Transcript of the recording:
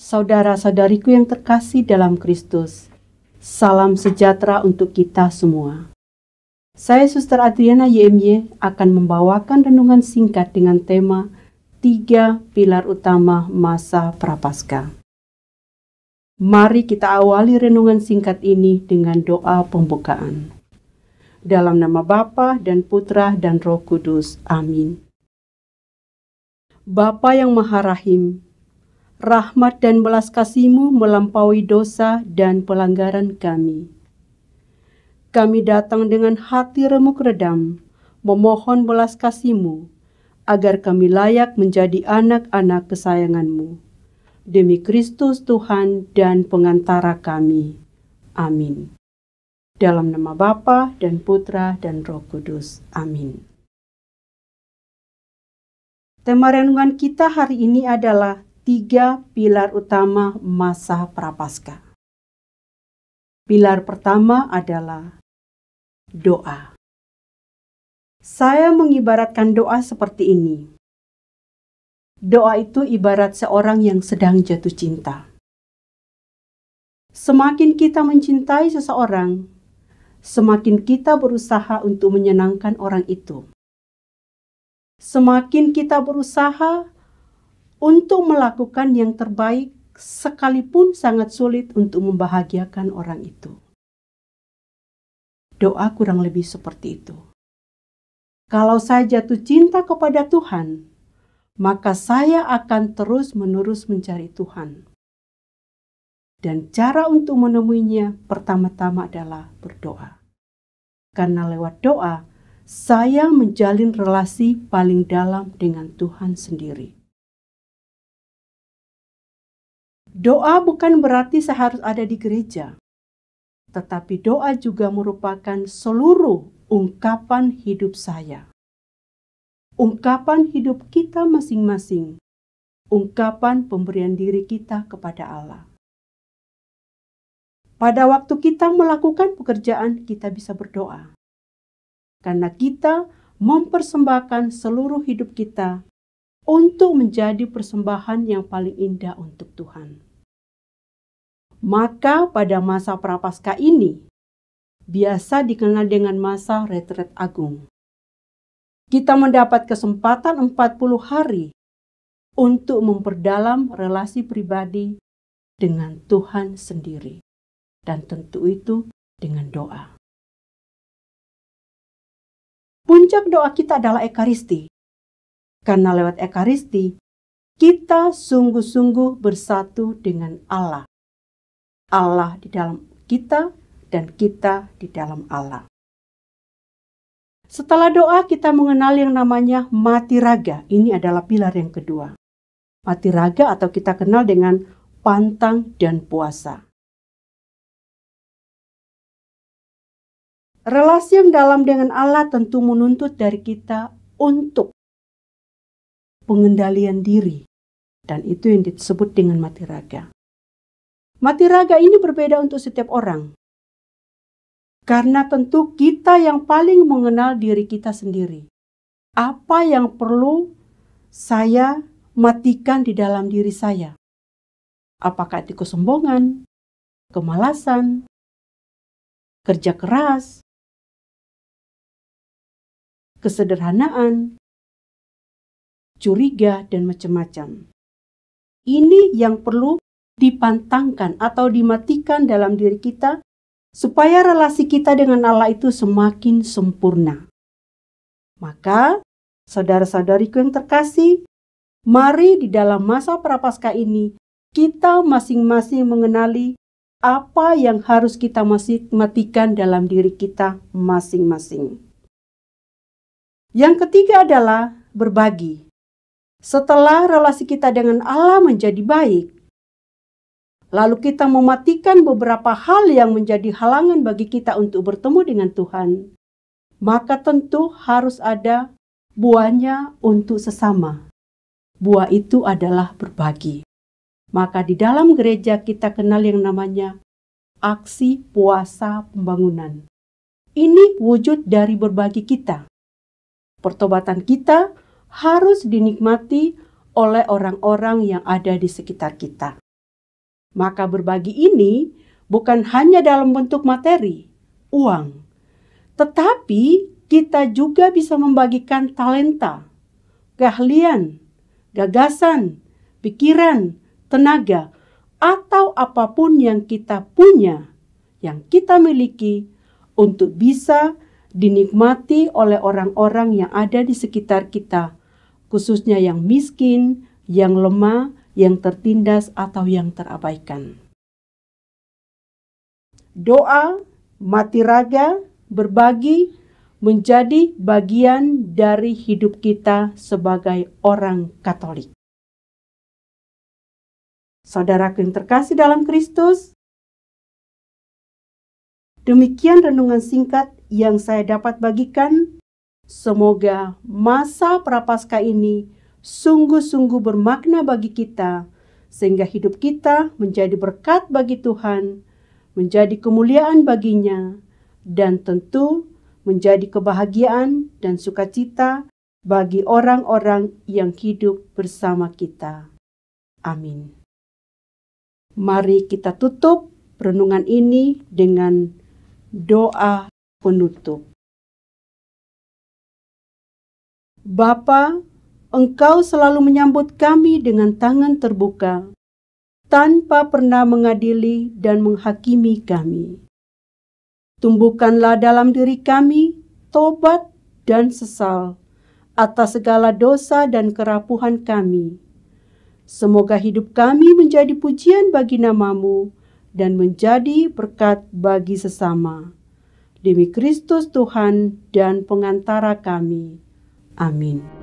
Saudara-saudariku yang terkasih dalam Kristus, salam sejahtera untuk kita semua. Saya Suster Adriana YMY akan membawakan renungan singkat dengan tema 3 pilar utama masa Prapaskah. Mari kita awali renungan singkat ini dengan doa pembukaan. Dalam nama Bapa dan Putra dan Roh Kudus. Amin. Bapa yang Maha Rahim, rahmat dan belas kasih-Mu melampaui dosa dan pelanggaran kami. Kami datang dengan hati remuk redam, memohon belas kasih-Mu, agar kami layak menjadi anak-anak kesayangan-Mu. Demi Kristus Tuhan dan pengantara kami. Amin. Dalam nama Bapa dan Putra dan Roh Kudus. Amin. Tema renungan kita hari ini adalah 3 pilar utama masa Prapaskah. Pilar pertama adalah doa. Saya mengibaratkan doa seperti ini. Doa itu ibarat seorang yang sedang jatuh cinta. Semakin kita mencintai seseorang, semakin kita berusaha untuk menyenangkan orang itu. Semakin kita berusaha untuk melakukan yang terbaik, sekalipun sangat sulit untuk membahagiakan orang itu. Doa kurang lebih seperti itu. Kalau saya jatuh cinta kepada Tuhan, maka saya akan terus-menerus mencari Tuhan. Dan cara untuk menemuinya pertama-tama adalah berdoa. Karena lewat doa, saya menjalin relasi paling dalam dengan Tuhan sendiri. Doa bukan berarti saya harus ada di gereja, tetapi doa juga merupakan seluruh ungkapan hidup saya. Ungkapan hidup kita masing-masing, ungkapan pemberian diri kita kepada Allah. Pada waktu kita melakukan pekerjaan, kita bisa berdoa. Karena kita mempersembahkan seluruh hidup kita untuk menjadi persembahan yang paling indah untuk Tuhan. Maka pada masa Prapaskah ini, biasa dikenal dengan masa retret agung. Kita mendapat kesempatan 40 hari untuk memperdalam relasi pribadi dengan Tuhan sendiri. Dan tentu itu dengan doa. Puncak doa kita adalah Ekaristi. Karena lewat Ekaristi, kita sungguh-sungguh bersatu dengan Allah. Allah di dalam kita dan kita di dalam Allah. Setelah doa, kita mengenal yang namanya mati raga. Ini adalah pilar yang kedua. Mati raga atau kita kenal dengan pantang dan puasa. Relasi yang dalam dengan Allah tentu menuntut dari kita untuk pengendalian diri. Dan itu yang disebut dengan mati raga. Mati raga ini berbeda untuk setiap orang. Karena tentu kita yang paling mengenal diri kita sendiri. Apa yang perlu saya matikan di dalam diri saya? Apakah itu kesombongan, kemalasan, kerja keras, kesederhanaan, curiga, dan macam-macam. Ini yang perlu dipantangkan atau dimatikan dalam diri kita supaya relasi kita dengan Allah itu semakin sempurna. Maka, saudara-saudariku yang terkasih, mari di dalam masa Prapaskah ini kita masing-masing mengenali apa yang harus kita matikan dalam diri kita masing-masing. Yang ketiga adalah berbagi. Setelah relasi kita dengan Allah menjadi baik, lalu kita mematikan beberapa hal yang menjadi halangan bagi kita untuk bertemu dengan Tuhan, maka tentu harus ada buahnya untuk sesama. Buah itu adalah berbagi. Maka di dalam gereja kita kenal yang namanya aksi puasa pembangunan. Ini wujud dari berbagi kita. Pertobatan kita harus dinikmati oleh orang-orang yang ada di sekitar kita. Maka berbagi ini bukan hanya dalam bentuk materi, uang, tetapi kita juga bisa membagikan talenta, keahlian, gagasan, pikiran, tenaga, atau apapun yang kita punya, yang kita miliki untuk bisa dinikmati oleh orang-orang yang ada di sekitar kita, khususnya yang miskin, yang lemah, yang tertindas, atau yang terabaikan. Doa, mati raga, berbagi menjadi bagian dari hidup kita sebagai orang Katolik. Saudaraku yang terkasih dalam Kristus, demikian renungan singkat yang saya dapat bagikan. Semoga masa Prapaskah ini sungguh-sungguh bermakna bagi kita, sehingga hidup kita menjadi berkat bagi Tuhan, menjadi kemuliaan baginya, dan tentu menjadi kebahagiaan dan sukacita bagi orang-orang yang hidup bersama kita. Amin. Mari kita tutup renungan ini dengan doa penutup. Bapa, Engkau selalu menyambut kami dengan tangan terbuka, tanpa pernah mengadili dan menghakimi kami. Tumbuhkanlah dalam diri kami tobat dan sesal atas segala dosa dan kerapuhan kami. Semoga hidup kami menjadi pujian bagi nama-Mu dan menjadi berkat bagi sesama. Demi Kristus Tuhan dan pengantara kami. Amin.